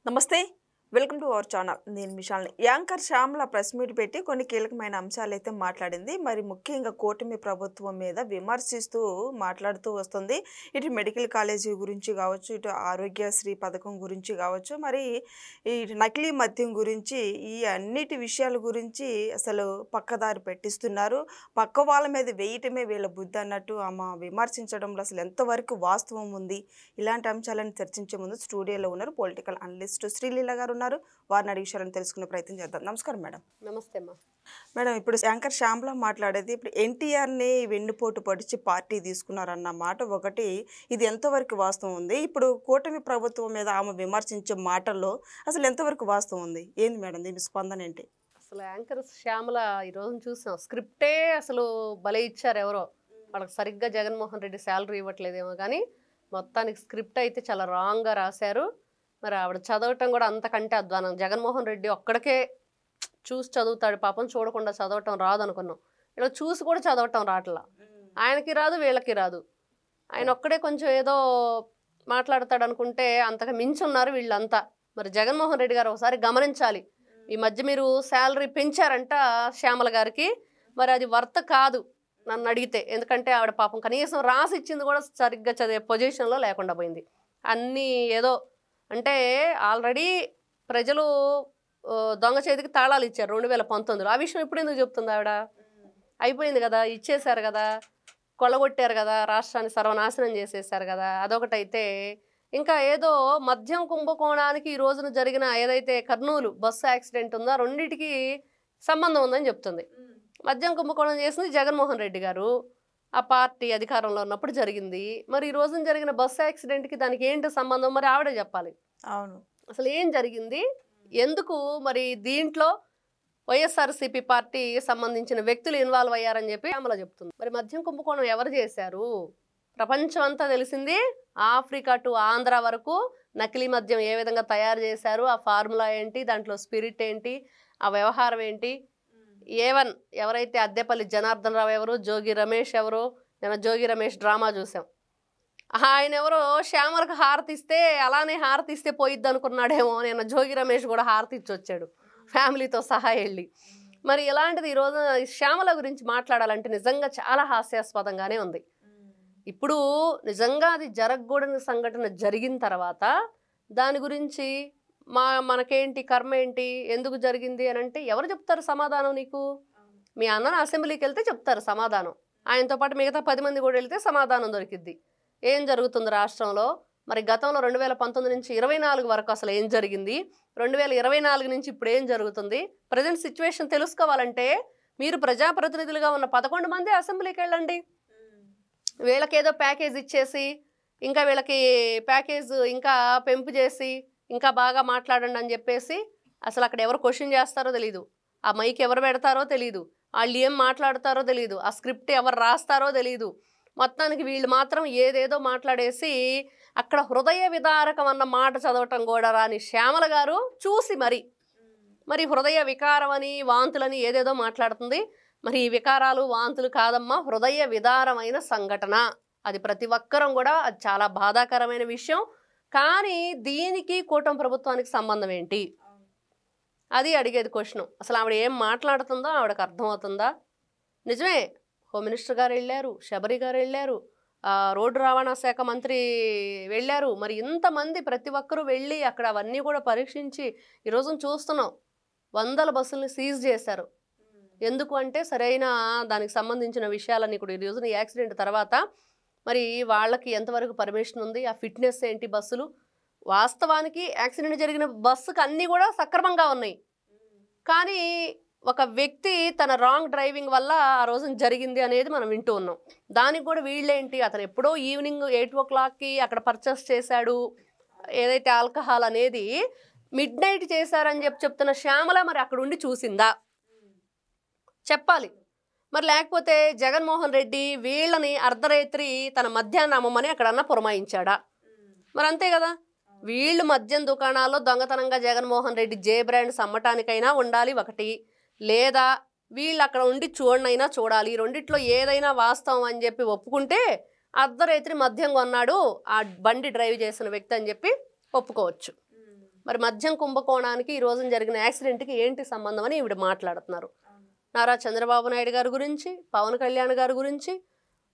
నమస్తే welcome to our channel. నేను మిషాల్ని. Anchor Shyamala press meet పెట్టి కొన్ని కీలకమైన అంశాలు అయితే మాట్లాడింది. మరి ముఖ్యంగా కూటమి ప్రభుత్వం మీద విమర్శిస్తూ మాట్లాడుతూ వస్తుంది. ఇటు మెడికల్ కాలేజీ గురించి కావచ్చు, ఇటు ఆరోగ్యశ్రీ పథకం గురించి కావచ్చు, మరి ఇటు నకిలీ మద్యం గురించి, ఈ అన్నిటి విషయాల గురించి అసలు పక్కదారి పెట్టిస్తున్నారు. పక్క వాళ్ళ మీద వేయటమే వీళ్ళ బుద్ధి అన్నట్టు ఆమె విమర్శించడంలో అసలు ఎంతవరకు వాస్తవం ఉంది? ఇలాంటి అంశాలను చర్చించే ముందు స్టూడియోలో ఉన్నారు పొలిటికల్ అనలిస్ట్ శ్రీలీల గారు. వారిని అడిగి విషయాలను తెలుసుకునే ప్రయత్నం చేద్దాం. నమస్కారం మేడం. నమస్తే అమ్మా. మేడం, ఇప్పుడు యాంకర్ శ్యామల మాట్లాడేది ఇప్పుడు ఎన్టీఆర్ని వెన్నుపోటు పడిచి పార్టీ తీసుకున్నారన్న మాట ఒకటి, ఇది ఎంతవరకు వాస్తవం ఉంది? ఇప్పుడు కూటమి ప్రభుత్వం మీద ఆమె విమర్శించే మాటల్లో అసలు ఎంతవరకు వాస్తవం ఉంది? ఏంది మేడం దీని స్పందన ఏంటి? అసలు యాంకర్ శ్యామల ఈరోజు చూసాం, స్క్రిప్టే అసలు భలే ఇచ్చారు. ఎవరో వాళ్ళకి సరిగ్గా జగన్మోహన్ రెడ్డి శాలరీ ఇవ్వట్లేదేమో కానీ మొత్తానికి స్క్రిప్ట్ అయితే చాలా రాంగ్గా రాశారు. మరి ఆవిడ చదవటం కూడా అంతకంటే అధ్వానం. జగన్మోహన్ రెడ్డి ఒక్కడికే చూసి చదువుతాడు, పాపం చూడకుండా చదవటం రాదు అనుకున్నాం. ఇలా చూసి కూడా చదవటం రాట్లా. ఆయనకి రాదు, వీళ్ళకి రాదు. ఆయన ఒక్కడే కొంచెం ఏదో మాట్లాడతాడు అనుకుంటే అంతగా మించి ఉన్నారు వీళ్ళంతా. మరి జగన్మోహన్ రెడ్డి గారు ఒకసారి గమనించాలి. ఈ మధ్య మీరు శాలరీ పెంచారంట శ్యామల గారికి, మరి అది వర్త్ కాదు నన్ను అడిగితే. ఎందుకంటే ఆవిడ పాపం కనీసం రాసి ఇచ్చింది కూడా సరిగ్గా చదివే పొజిషన్లో లేకుండా పోయింది. అన్నీ ఏదో అంటే ఆల్రెడీ ప్రజలు దొంగ చేతికి తాళాలు ఇచ్చారు 2019లో. ఆ విషయం ఇప్పుడు ఎందుకు చెప్తుంది ఆవిడ? అయిపోయింది కదా, ఇచ్చేశారు కదా, కొల్లగొట్టారు కదా, రాష్ట్రాన్ని సర్వనాశనం చేసేసారు కదా. అదొకటైతే ఇంకా ఏదో మద్యం కుంభకోణానికి ఈ రోజున జరిగిన ఏదైతే కర్నూలు బస్సు యాక్సిడెంట్ ఉందో రెండింటికి సంబంధం ఉందని చెప్తుంది. మద్యం కుంభకోణం చేసింది జగన్మోహన్ రెడ్డి గారు, ఆ పార్టీ అధికారంలో ఉన్నప్పుడు జరిగింది. మరి ఈ రోజున జరిగిన బస్సు యాక్సిడెంట్కి దానికి ఏంటి సంబంధం? మరి ఆవిడే చెప్పాలి. అవును, అసలు ఏం జరిగింది, ఎందుకు మరి దీంట్లో వైఎస్ఆర్సీపీ పార్టీ సంబంధించిన వ్యక్తులు ఇన్వాల్వ్ అయ్యారని చెప్పి ఆమెలా చెప్తుంది. మరి మద్యం కుంభకోణం ఎవరు చేశారు? ప్రపంచం అంతా తెలిసింది. ఆఫ్రికా టు ఆంధ్ర వరకు నకిలీ మద్యం ఏ విధంగా తయారు చేశారు, ఆ ఫార్ములా ఏంటి, దాంట్లో స్పిరిట్ ఏంటి, ఆ వ్యవహారం ఏంటి. ఏవన్ ఎవరైతే అద్దెపల్లి జనార్దన్ రావు ఎవరు, జోగి రమేష్ ఎవరు, నేను జోగి రమేష్ డ్రామా చూసాం. ఆయన ఎవరో శ్యామలకు హారతి ఇస్తే అలానే హారతి ఇస్తే పోయిద్ది అనుకున్నాడేమో. నేను జోగి రమేష్ కూడా హారతి ఇచ్చి వచ్చాడు ఫ్యామిలీతో సహా వెళ్ళి. మరి ఇలాంటిది ఈరోజు శ్యామల గురించి మాట్లాడాలంటే నిజంగా చాలా హాస్యాస్పదంగానే ఉంది. ఇప్పుడు నిజంగా అది జరగకూడని సంఘటన జరిగిన తర్వాత దాని గురించి మనకేంటి కర్మ ఏంటి, ఎందుకు జరిగింది అని అంటే ఎవరు చెప్తారు సమాధానం? నీకు మీ అన్నను అసెంబ్లీకి వెళ్తే చెప్తారు సమాధానం. ఆయనతో పాటు మిగతా 10 మంది కూడా వెళ్తే సమాధానం దొరికిద్ది. ఏం జరుగుతుంది రాష్ట్రంలో, మరి గతంలో 2019 నుంచి 24 వరకు అసలు ఏం జరిగింది, 2024 నుంచి ఇప్పుడు ఏం జరుగుతుంది, ప్రజెంట్ సిచ్యువేషన్ తెలుసుకోవాలంటే మీరు ప్రజాప్రతినిధులుగా ఉన్న 11 మంది అసెంబ్లీకి వెళ్ళండి. వీళ్ళకేదో ప్యాకేజ్ ఇచ్చేసి ఇంకా వీళ్ళకి ప్యాకేజ్ ఇంకా పెంపు చేసి ఇంకా బాగా మాట్లాడండి అని చెప్పేసి అసలు అక్కడ ఎవరు క్వశ్చన్ చేస్తారో తెలీదు, ఆ మైక్ ఎవరు పెడతారో తెలీదు, వాళ్ళు ఏం మాట్లాడతారో తెలీదు, ఆ స్క్రిప్ట్ ఎవరు రాస్తారో తెలీదు. మొత్తానికి వీళ్ళు మాత్రం ఏదేదో మాట్లాడేసి అక్కడ హృదయ విదారకం అన్న మాట చదవటం కూడా రాని శ్యామల గారు చూసి మరి హృదయ వికారం అని వాంతులని ఏదేదో మాట్లాడుతుంది. మరి ఈ వికారాలు వాంతులు కాదమ్మా, హృదయ విదారమైన సంఘటన. అది ప్రతి ఒక్కరం కూడా అది చాలా బాధాకరమైన విషయం. కానీ దీనికి కూటమి ప్రభుత్వానికి సంబంధం ఏంటి అది అడిగేది క్వశ్చన్. అసలు ఆవిడ ఏం మాట్లాడుతుందో ఆవిడకి అర్థమవుతుందా? నిజమే, హోమ్ మినిస్టర్ గారు వెళ్ళారు, శబరి గారు వెళ్ళారు, రోడ్డు రవాణా శాఖ మంత్రి వెళ్ళారు. మరి ఇంతమంది ప్రతి ఒక్కరూ వెళ్ళి అక్కడ అవన్నీ కూడా పరీక్షించి ఈరోజు చూస్తున్నాం 100 బస్సుల్ని సీజ్ చేశారు. ఎందుకు అంటే సరైన దానికి సంబంధించిన విషయాలన్నీ కూడా ఈ రోజున యాక్సిడెంట్ తర్వాత మరి వాళ్ళకి ఎంతవరకు పర్మిషన్ ఉంది, ఆ ఫిట్నెస్ ఏంటి, బస్సులు వాస్తవానికి యాక్సిడెంట్ జరిగిన బస్సుకి అన్నీ కూడా సక్రమంగా ఉన్నాయి. కానీ ఒక వ్యక్తి తన రాంగ్ డ్రైవింగ్ వల్ల ఆ రోజున జరిగింది అనేది మనం వింటూ ఉన్నాం. దానికి కూడా వీళ్ళేంటి, అతను ఎప్పుడో ఈవినింగ్ 8 o'clockకి అక్కడ పర్చేస్ చేశాడు ఏదైతే ఆల్కహాల్ అనేది, మిడ్నైట్ చేశారని చెప్తున్న శ్యామల మరి అక్కడ ఉండి చూసిందా చెప్పాలి. మరి లేకపోతే జగన్మోహన్ రెడ్డి వీళ్ళని అర్ధరాత్రి తన మద్యాన్ని అమ్మమని అక్కడన్నా పురమాయించాడా? మరి అంతే కదా, వీళ్ళు మద్యం దుకాణాల్లో దొంగతనంగా జగన్మోహన్ రెడ్డి జే బ్రాండ్స్ అమ్మటానికైనా ఉండాలి ఒకటి, లేదా వీళ్ళు అక్కడ ఉండి చూడనైనా చూడాలి. రెండిట్లో ఏదైనా వాస్తవం అని చెప్పి ఒప్పుకుంటే అర్ధరాత్రి మద్యం కొన్నాడు ఆ బండి డ్రైవ్ చేసిన వ్యక్తి అని చెప్పి ఒప్పుకోవచ్చు. మరి మద్యం కుంభకోణానికి ఈ రోజున జరిగిన యాక్సిడెంట్కి ఏంటి సంబంధం అని ఈవిడ మాట్లాడుతున్నారు. నారా చంద్రబాబు నాయుడు గారి గురించి, పవన్ కళ్యాణ్ గారి గురించి,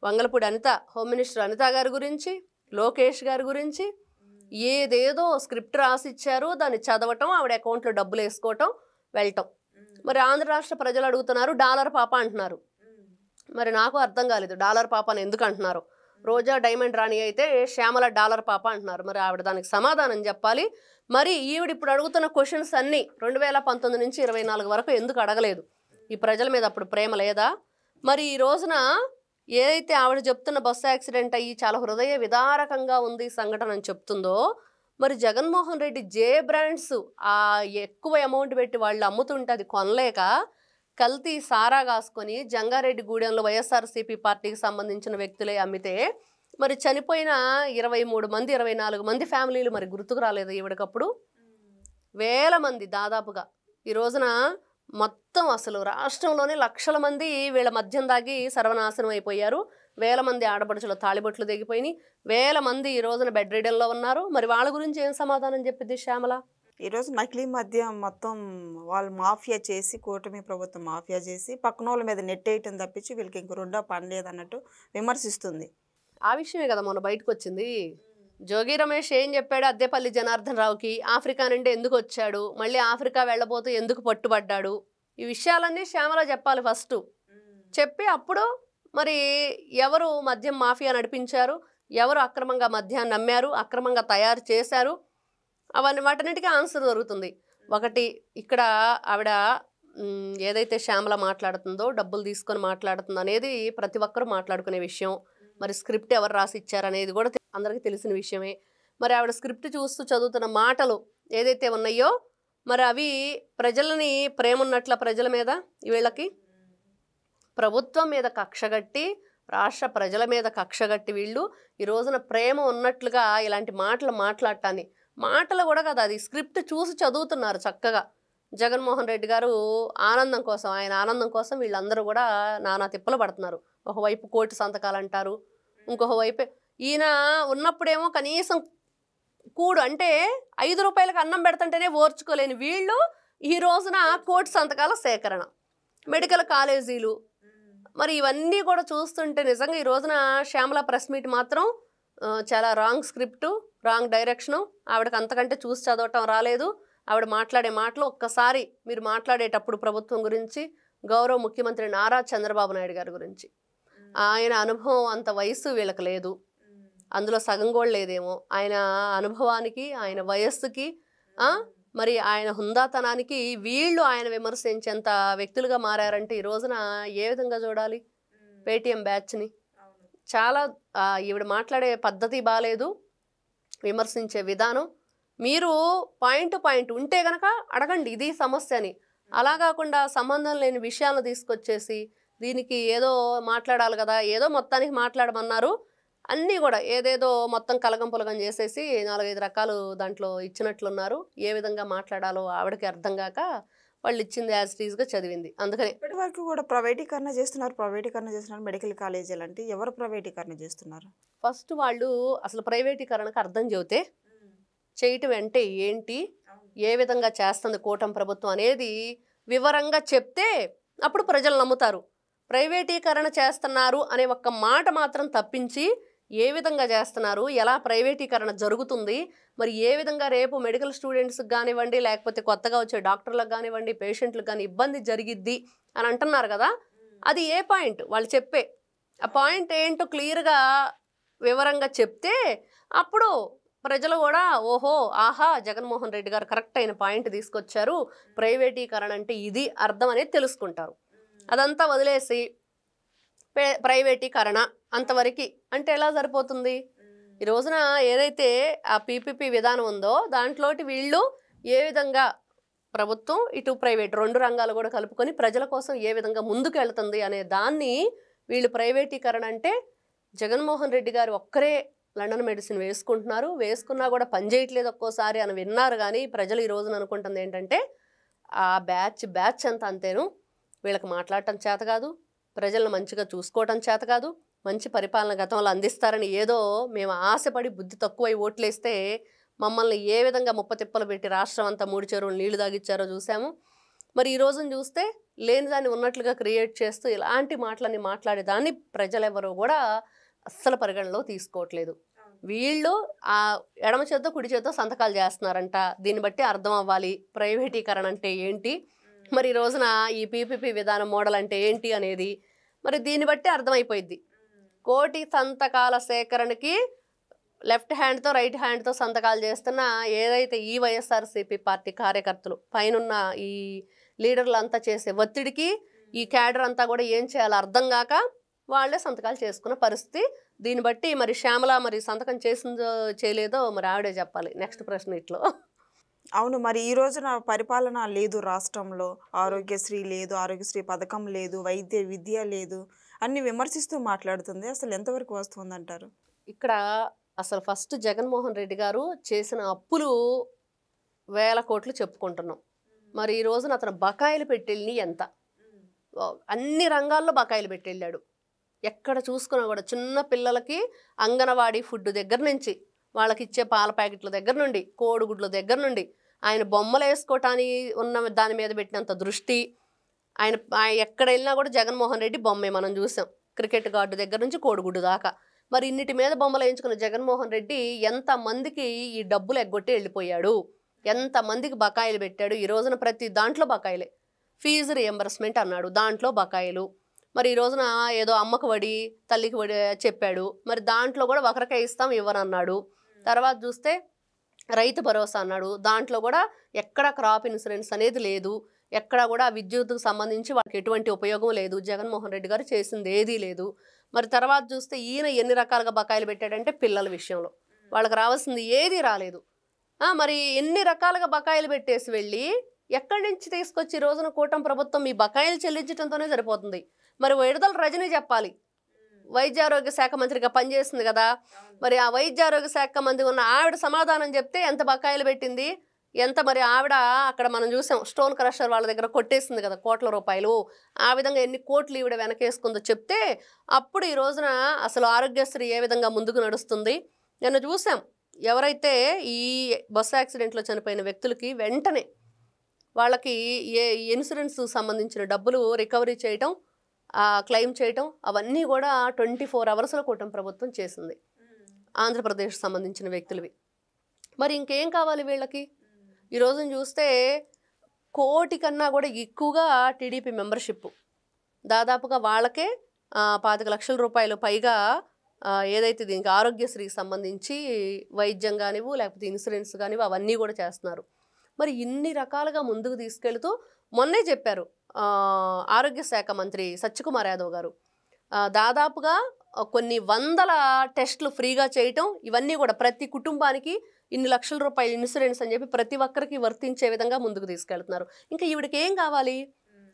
వంగలపూడి అనిత, హోమ్ మినిస్టర్ అనిత గారి గురించి, లోకేష్ గారి గురించి ఏదేదో స్క్రిప్ట్ రాసిచ్చారు, దాన్ని చదవటం, ఆవిడ అకౌంట్లో డబ్బులు వేసుకోవటం, వెళ్ళటం. మరి ఆంధ్ర రాష్ట్ర ప్రజలు అడుగుతున్నారు, డాలర్ పాప అంటున్నారు. మరి నాకు అర్థం కాలేదు డాలర్ పాప అని ఎందుకు అంటున్నారు. రోజా డైమండ్ రాణి అయితే శ్యామల డాలర్ పాప అంటున్నారు. మరి ఆవిడ దానికి సమాధానం చెప్పాలి. మరి ఈవిడ ఇప్పుడు అడుగుతున్న క్వశ్చన్స్ అన్నీ 2019 నుంచి 24 వరకు ఎందుకు అడగలేదు? ఈ ప్రజల మీద అప్పుడు ప్రేమ లేదా? మరి ఈ రోజున ఏదైతే ఆవిడ చెప్తున్న బస్సు యాక్సిడెంట్ అయ్యి చాలా హృదయ విదారకంగా ఉంది సంఘటన అని చెప్తుందో, మరి జగన్మోహన్ రెడ్డి జే బ్రాండ్స్ ఆ ఎక్కువ అమౌంట్ పెట్టి వాళ్ళు అమ్ముతుంటే అది కొనలేక కల్తీ సారా కాసుకొని జంగారెడ్డి గూడెంలో వైఎస్ఆర్సీపీ పార్టీకి సంబంధించిన వ్యక్తులే అమ్మితే మరి చనిపోయిన 23 మంది 24 మంది ఫ్యామిలీలు మరి గుర్తుకు రాలేదు ఈవిడకప్పుడు? వేల మంది దాదాపుగా ఈ రోజున మొత్తం అసలు రాష్ట్రంలోనే లక్షల మంది వీళ్ళ మద్యం దాగి సర్వనాశనం అయిపోయారు. వేల మంది ఆడపడుచుల తాళిబొట్లు దిగిపోయినాయి. వేల మంది ఈ రోజున బెడ్ రీడర్లో ఉన్నారు. మరి వాళ్ళ గురించి ఏం సమాధానం చెప్పింది శ్యామల? ఈరోజు నకిలీ మద్యం మొత్తం వాళ్ళు మాఫియా చేసి, కూటమి ప్రభుత్వం మాఫియా చేసి పక్కన వాళ్ళ మీద నెట్టేయటం తప్పించి వీళ్ళకి ఇంక రెండో పని లేదన్నట్టు విమర్శిస్తుంది. ఆ విషయమే కదా మొన్న బయటకు వచ్చింది. జోగి రమేష్ ఏం చెప్పాడు అద్దెపల్లి జనార్దన్ రావుకి? ఆఫ్రికా నుండి ఎందుకు వచ్చాడు, మళ్ళీ ఆఫ్రికా వెళ్ళబోతూ ఎందుకు పట్టుబడ్డాడు, ఈ విషయాలన్నీ శ్యామల చెప్పాలి ఫస్ట్. చెప్పి అప్పుడు మరి ఎవరు మద్యం మాఫియా నడిపించారు, ఎవరు అక్రమంగా మద్యాన్ని నమ్మారు, అక్రమంగా తయారు చేశారు, అవన్నీ వాటన్నిటికీ ఆన్సర్ దొరుకుతుంది. ఒకటి ఇక్కడ ఆవిడ ఏదైతే శ్యామల మాట్లాడుతుందో డబ్బులు తీసుకొని మాట్లాడుతుందో అనేది ప్రతి ఒక్కరూ మాట్లాడుకునే విషయం. మరి స్క్రిప్ట్ ఎవరు రాసి ఇచ్చారనేది కూడా అందరికీ తెలిసిన విషయమే. మరి ఆవిడ స్క్రిప్ట్ చూస్తూ చదువుతున్న మాటలు ఏదైతే ఉన్నాయో మరి అవి ప్రజలని ప్రేమ ఉన్నట్ల ప్రజల మీద వీళ్ళకి ప్రభుత్వం మీద కక్షగట్టి, రాష్ట్ర ప్రజల మీద కక్షగట్టి వీళ్ళు ఈ రోజున ప్రేమ ఉన్నట్లుగా ఇలాంటి మాటలు మాట్లాడటాన్ని, మాటలు కూడా కదా అది స్క్రిప్ట్ చూసి చదువుతున్నారు చక్కగా. జగన్మోహన్ రెడ్డి గారు ఆనందం కోసం, ఆయన ఆనందం కోసం వీళ్ళందరూ కూడా నానా తిప్పలు పడుతున్నారు. ఒకవైపు కోటి సంతకాలు అంటారు, ఇంకొక వైపు ఈయన ఉన్నప్పుడేమో కనీసం కూడు అంటే 5 రూపాయలకు అన్నం పెడుతుంటేనే ఓర్చుకోలేని వీళ్ళు ఈ రోజున కోటి సంతకాల సేకరణ, మెడికల్ కాలేజీలు, మరి ఇవన్నీ కూడా చూస్తుంటే నిజంగా ఈ రోజున శ్యామల ప్రెస్ మీట్ మాత్రం చాలా రాంగ్ స్క్రిప్టు, రాంగ్ డైరెక్షను. ఆవిడకి అంతకంటే చూసి చదవటం రాలేదు. ఆవిడ మాట్లాడే మాటలు ఒక్కసారి మీరు మాట్లాడేటప్పుడు ప్రభుత్వం గురించి, గౌరవ ముఖ్యమంత్రి నారా చంద్రబాబు నాయుడు గారి గురించి, ఆయన అనుభవం అంత వయసు వీళ్ళకి లేదు, అందులో సగం కూడా లేదేమో. ఆయన అనుభవానికి, ఆయన వయస్సుకి, మరి ఆయన హుందాతనానికి వీళ్ళు ఆయన విమర్శించేంత వ్యక్తులుగా మారారంటే ఈ రోజున ఏ విధంగా చూడాలి పేటీఎం బ్యాచ్ని? చాలా ఈవిడ మాట్లాడే పద్ధతి బాగాలేదు, విమర్శించే విధానం. మీరు పాయింట్ ఉంటే గనక అడగండి ఇది సమస్య అని. అలా కాకుండా సంబంధం లేని విషయాలను తీసుకొచ్చేసి దీనికి ఏదో మాట్లాడాలి కదా, ఏదో మొత్తానికి మాట్లాడమన్నారు, అన్నీ కూడా ఏదేదో మొత్తం కలగం పొలగం చేసేసి 4-5 రకాలు దాంట్లో ఇచ్చినట్లున్నారు. ఏ విధంగా మాట్లాడాలో ఆవిడకి అర్థం కాక వాళ్ళు ఇచ్చింది యాజ్ ఇట్ ఈజ్గా చదివింది. అందుకని ఇప్పటి వరకు కూడా ప్రైవేటీకరణ చేస్తున్నారు మెడికల్ కాలేజీలు. అంటే ఎవరు ప్రైవేటీకరణ చేస్తున్నారు? ఫస్ట్ వాళ్ళు అసలు ప్రైవేటీకరణకు అర్థం చెబితే చేయటం అంటే ఏంటి, ఏ విధంగా చేస్తుంది కూటమి ప్రభుత్వం అనేది వివరంగా చెప్తే అప్పుడు ప్రజలు నమ్ముతారు. ప్రైవేటీకరణ చేస్తున్నారు అనే ఒక్క మాట మాత్రం తప్పించి ఏ విధంగా చేస్తున్నారు, ఎలా ప్రైవేటీకరణ జరుగుతుంది, మరి ఏ విధంగా రేపు మెడికల్ స్టూడెంట్స్కి కానివ్వండి, లేకపోతే కొత్తగా వచ్చే డాక్టర్లకు కానివ్వండి, పేషెంట్లకు కానీ ఇబ్బంది జరిగిద్ది అని అంటున్నారు కదా, అది ఏ పాయింట్ వాళ్ళు చెప్పే ఆ పాయింట్ ఏంటో క్లియర్గా వివరంగా చెప్తే అప్పుడు ప్రజలు కూడా ఓహో ఆహా జగన్మోహన్ రెడ్డి గారు కరెక్ట్ అయిన పాయింట్ తీసుకొచ్చారు, ప్రైవేటీకరణ అంటే ఇది అర్థం అనేది తెలుసుకుంటారు. అదంతా వదిలేసి ప్రైవేటీకరణ అంతవరకు అంటే ఎలా సరిపోతుంది? ఈ రోజున ఏదైతే ఆ పీపీపీ విధానం ఉందో దాంట్లోటి వీళ్ళు ఏ విధంగా ప్రభుత్వం ఇటు ప్రైవేట్ 2 రంగాలు కూడా కలుపుకొని ప్రజల కోసం ఏ విధంగా ముందుకు వెళ్తుంది అనే దాన్ని వీళ్ళు ప్రైవేటీకరణ అంటే జగన్మోహన్ రెడ్డి గారు ఒక్కరే లండన్ మెడిసిన్ వేసుకుంటున్నారు, వేసుకున్నా కూడా పనిచేయట్లేదు ఒక్కోసారి అని విన్నారు. కానీ ప్రజలు ఈ రోజున అనుకుంటుంది ఏంటంటే ఆ బ్యాచ్ అంతా అంతేను, వీళ్ళకి మాట్లాడటం చేత కాదు, ప్రజలను మంచిగా చూసుకోవటం చేత కాదు, మంచి పరిపాలన గతంలో అందిస్తారని ఏదో మేము ఆశపడి బుద్ధి తక్కువై ఓట్లేస్తే మమ్మల్ని ఏ విధంగా ముప్పతిప్పలు పెట్టి రాష్ట్రం అంతా 3 చెరువులు నీళ్లు తాగిచ్చారో చూసాము. మరి ఈ రోజున చూస్తే లేని దాన్ని ఉన్నట్లుగా క్రియేట్ చేస్తూ ఇలాంటి మాటలన్నీ మాట్లాడేదాన్ని ప్రజలెవరూ కూడా అస్సలు పరిగణలో తీసుకోవట్లేదు. వీళ్ళు ఆ ఎడమ చేత్తో కుడి చేత్తో సంతకాలు చేస్తున్నారంట. దీన్ని బట్టి అర్థం అవ్వాలి ప్రైవేటీకరణ అంటే ఏంటి, మరి ఈ రోజున ఈ పీపీపీ విధానం మోడల్ అంటే ఏంటి అనేది మరి దీన్ని బట్టి అర్థమైపోయింది. 1,000,000 సంతకాల సేకరణకి లెఫ్ట్ హ్యాండ్తో రైట్ హ్యాండ్తో సంతకాలు చేస్తున్న ఏదైతే ఈ వైఎస్ఆర్సీపీ పార్టీ కార్యకర్తలు పైనున్న ఈ లీడర్లు చేసే ఒత్తిడికి ఈ క్యాడర్ అంతా కూడా ఏం చేయాలో అర్థం కాక వాళ్ళే సంతకాలు చేసుకున్న పరిస్థితి. దీన్ని బట్టి మరి శ్యామల మరి సంతకం చేసిందో చేయలేదో మరి ఆవిడే చెప్పాలి నెక్స్ట్ ప్రశ్న ఇట్లో. అవును, మరి ఈ రోజున పరిపాలన లేదు రాష్ట్రంలో, ఆరోగ్యశ్రీ లేదు, ఆరోగ్యశ్రీ పథకం లేదు, వైద్య విద్య లేదు, అన్ని విమర్శిస్తూ మాట్లాడుతుంది. అసలు ఎంతవరకు వస్తుందంటారు? ఇక్కడ అసలు ఫస్ట్ జగన్మోహన్ రెడ్డి గారు చేసిన అప్పులు 1,000 కోట్లు చెప్పుకుంటున్నాం. మరి ఈ రోజున అతను బకాయిలు పెట్టెళ్ళి ఎంత, అన్ని రంగాల్లో బకాయిలు పెట్టెళ్ళాడు. ఎక్కడ చూసుకున్నా కూడా చిన్న పిల్లలకి అంగన్వాడీ ఫుడ్ దగ్గర నుంచి, వాళ్ళకి ఇచ్చే పాల ప్యాకెట్ల దగ్గర నుండి, కోడిగుడ్ల దగ్గర నుండి, ఆయన బొమ్మలు వేసుకోవటానికి ఉన్న దాని మీద పెట్టినంత దృష్టి, ఆయన ఎక్కడ వెళ్ళినా కూడా జగన్మోహన్ రెడ్డి బొమ్మే మనం చూసాం. క్రికెట్ గార్డు దగ్గర నుంచి కోడిగుడ్డు దాకా మరి ఇన్నిటి మీద బొమ్మలు వేయించుకున్న జగన్మోహన్ రెడ్డి ఎంతమందికి ఈ డబ్బులు ఎగ్గొట్టి వెళ్ళిపోయాడు, ఎంతమందికి బకాయిలు పెట్టాడు. ఈ రోజున ప్రతి దాంట్లో బకాయిలే. ఫీజు రియంబర్స్మెంట్ అన్నాడు, దాంట్లో బకాయిలు. మరి ఈ రోజున ఏదో అమ్మకు వడి తల్లికి వడి చెప్పాడు, మరి దాంట్లో కూడా ఒకరికే ఇస్తాం ఇవ్వనన్నాడు. తర్వాత చూస్తే రైతు భరోసా అన్నాడు, దాంట్లో కూడా ఎక్కడ క్రాప్ ఇన్సూరెన్స్ అనేది లేదు, ఎక్కడ కూడా విద్యుత్తుకు సంబంధించి వాళ్ళకి ఎటువంటి ఉపయోగం లేదు. జగన్మోహన్ రెడ్డి గారు చేసింది ఏదీ లేదు. మరి తర్వాత చూస్తే ఈయన ఎన్ని రకాలుగా బకాయిలు పెట్టాడంటే పిల్లల విషయంలో వాళ్ళకి రావాల్సింది ఏదీ రాలేదు. మరి ఎన్ని రకాలుగా బకాయిలు పెట్టేసి వెళ్ళి ఎక్కడి నుంచి తీసుకొచ్చి ఈ రోజున కూటమి ప్రభుత్వం మీ బకాయిలు చెల్లించడంతోనే సరిపోతుంది. మరి విడుదల రజని చెప్పాలి, వైద్య ఆరోగ్య శాఖ మంత్రిగా పనిచేస్తుంది కదా, మరి ఆ వైద్య ఆరోగ్య శాఖ మంత్రి ఉన్న ఆవిడ సమాధానం చెప్తే ఎంత బకాయిలు పెట్టింది, ఎంత మరి ఆవిడ అక్కడ మనం చూసాం స్టోన్ క్రషర్ వాళ్ళ దగ్గర కొట్టేసింది కదా కోట్ల రూపాయలు, ఆ విధంగా ఎన్ని కోట్లు ఈవిడ వెనకేసుకుందో చెప్తే అప్పుడు ఈ రోజున అసలు ఆరోగ్యశ్రీ ఏ విధంగా ముందుకు నడుస్తుంది. నిన్న చూసాం ఎవరైతే ఈ బస్సు యాక్సిడెంట్లో చనిపోయిన వ్యక్తులకి వెంటనే వాళ్ళకి ఏ ఇన్సూరెన్స్ సంబంధించిన డబ్బులు రికవరీ చేయటం, క్లెయిమ్ చేయటం, అవన్నీ కూడా 24 అవర్స్లో కూటమి ప్రభుత్వం చేసింది ఆంధ్రప్రదేశ్ సంబంధించిన వ్యక్తులవి. మరి ఇంకేం కావాలి వీళ్ళకి? ఈ రోజున చూస్తే 1 కోటి కన్నా కూడా ఎక్కువగా టీడీపీ మెంబర్షిప్, దాదాపుగా వాళ్ళకే 25 లక్షల రూపాయలు పైగా ఏదైతే దీనికి ఆరోగ్యశ్రీకి సంబంధించి వైద్యం కానివ్వు లేకపోతే ఇన్సూరెన్స్ కానివ్వు అవన్నీ కూడా చేస్తున్నారు. మరి ఇన్ని రకాలుగా ముందుకు తీసుకెళ్తూ మొన్నే చెప్పారు ఆరోగ్య శాఖ మంత్రి సత్యకుమార్ యాదవ్ గారు, దాదాపుగా కొన్ని వందల టెస్టులు ఫ్రీగా చేయటం, ఇవన్నీ కూడా ప్రతి కుటుంబానికి ఇన్ని లక్షల రూపాయల ఇన్సూరెన్స్ అని చెప్పి ప్రతి ఒక్కరికి వర్తించే విధంగా ముందుకు తీసుకెళ్తున్నారు. ఇంకా ఈవిడికి ఏం కావాలి?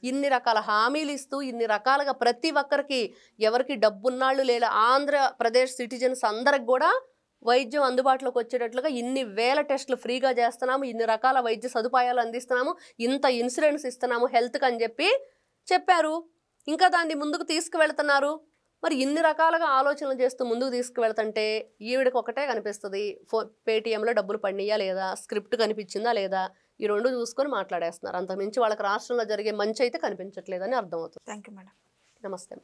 ఇన్ని రకాల హామీలు ఇస్తూ ఇన్ని రకాలుగా ప్రతి ఒక్కరికి, ఎవరికి డబ్బున్నాళ్ళు లేదా ఆంధ్రప్రదేశ్ సిటిజన్స్ అందరికి కూడా వైద్యం అందుబాటులోకి వచ్చేటట్లుగా ఇన్ని వేల టెస్టులు ఫ్రీగా చేస్తున్నాము, ఇన్ని రకాల వైద్య సదుపాయాలు అందిస్తున్నాము, ఇంత ఇన్సూరెన్స్ ఇస్తున్నాము హెల్త్కి అని చెప్పారు. ఇంకా దాన్ని ముందుకు తీసుకువెళ్తున్నారు. మరి ఇన్ని రకాలుగా ఆలోచనలు చేస్తూ ముందుకు తీసుకువెళ్తుంటే ఈవిడికి ఒకటే కనిపిస్తుంది, పేటీఎంలో డబ్బులు పడినాయా లేదా, స్క్రిప్ట్ కనిపించిందా లేదా, ఈ రెండు చూసుకొని మాట్లాడేస్తున్నారు. అంతకుమించి వాళ్ళకి రాష్ట్రంలో జరిగే మంచి అయితే కనిపించట్లేదని అర్థమవుతుంది. Thank you madam. నమస్తే.